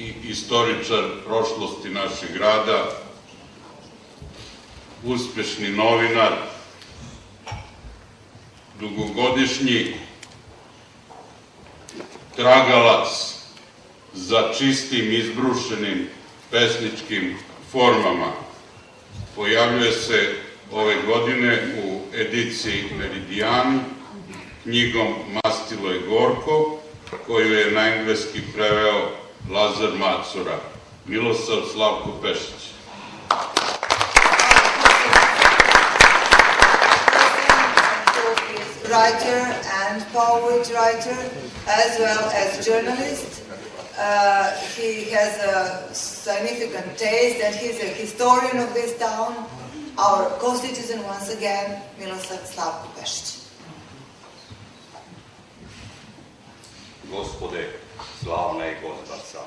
i istoričar prošlosti našeg grada, uspešni novinar, dugogodišnji tragalac za čistim, izbrušenim pesničkim formama. Pojavljuje se ove godine u ediciji Meridijani knjigom Mastilo je gorko, koju je na engleski preveo Lazar Macura. Milosav Slavko Pešić. Writer and poet writer, as well as journalist. He has a significant taste and he's a historian of this town. Our co-citizen once again, Milosav Slavko Pešić. Gospode, slavna i gozdaca.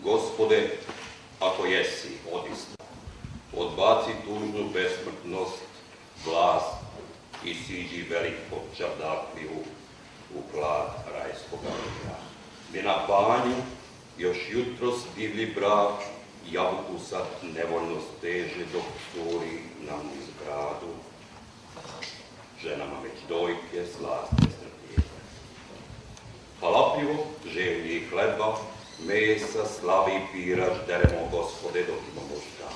Gospode, ako jesi odista, odbaci tužnu besmrtnost, glas i siđi velikog čardakliju u klad rajskog agra. Gdje na banju još jutros divlji brak jabuku sad nevoljno steže dok curi nam iz gradu. Ženama već dojke slaste strpljene. Halapljivo želji hleba, mesa, slavi i pirač deremo, Gospode, dok imamo šta.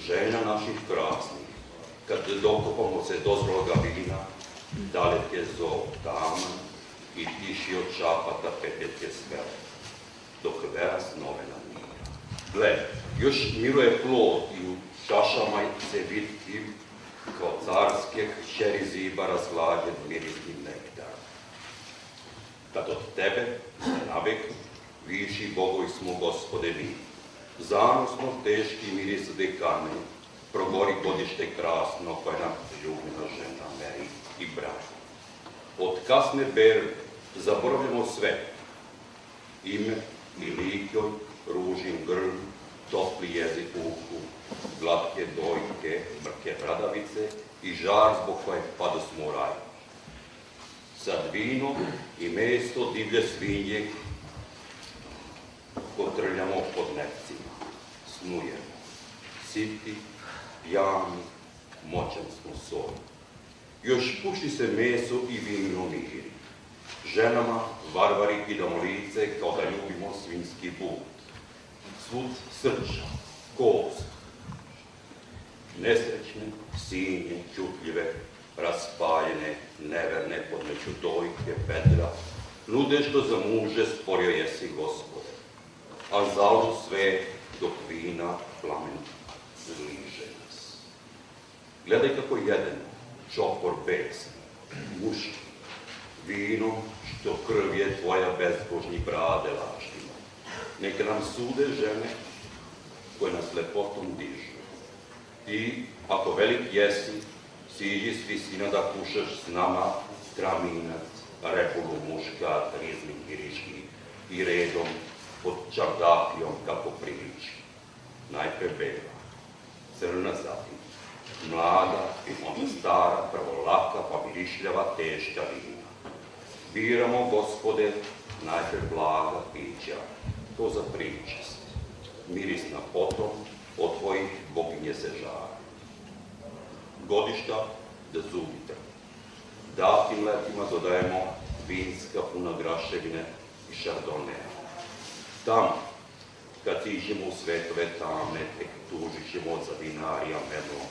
Žena naših krasnih, kad dokopamo se dozvologa vina, dalek je zov taman i tiši od čapata petljetke svele, dok vera snove nam mira. Gle, još miruje plod i u čašama se vitki, kao carske kćeri ziba razglađen mirisni nektar. Kad od tebe se navek, viši Bogovi smo, Gospode, mi. Zanosno teški miris dekane, progori godište krasno koje nam ljubna žena meri i brani. Od kasne berbe zaboravljamo sve. Ime i likjoj, ružin grl, topli jezik uhu, glatke dojke, brke bradavice i žar zbog koje padosmo u raj. Sad vino i mesto divlje svinje kotrljamo pod nefcima, snujemo, siti, pjani, moćan smo sol. Još puši se meso i vino miri. Ženama varvari kidamo lice kao da ljubimo svinjski but. Svud srča, kost. Nesrećne, sinje, čutljive, raspaljene, neverne podmeću dojke, bedra, nude što za muže sporio jesi, Gospode, a zalu sve dok vina plamen zliže nas. Gledaj kako jedemo, čopor besni, muški, vino što krv je tvoja bezbožni brade lažnima. Neka nam sude žene koje nas lepotom dižu. Ti, ako velik jesi, siđi s visina da kušaš s nama traminac, repulu muška, rizmi kiriški i redom pod čardakijom kako priliči. Najpre bela, crna zatim, mlada i onda stara, prvo laka pa mirišljava teška vina. Biramo, Gospode, najpre blaga pića, to za pričest. Miris na potom, od tvojih boginje se žara. Godišta da zubi trpi. Datim letima dodajemo vinska puna graševine i šardonea. Tamo, kad siđemo u svetove tamne, tek tužit ćemo za vinarija medom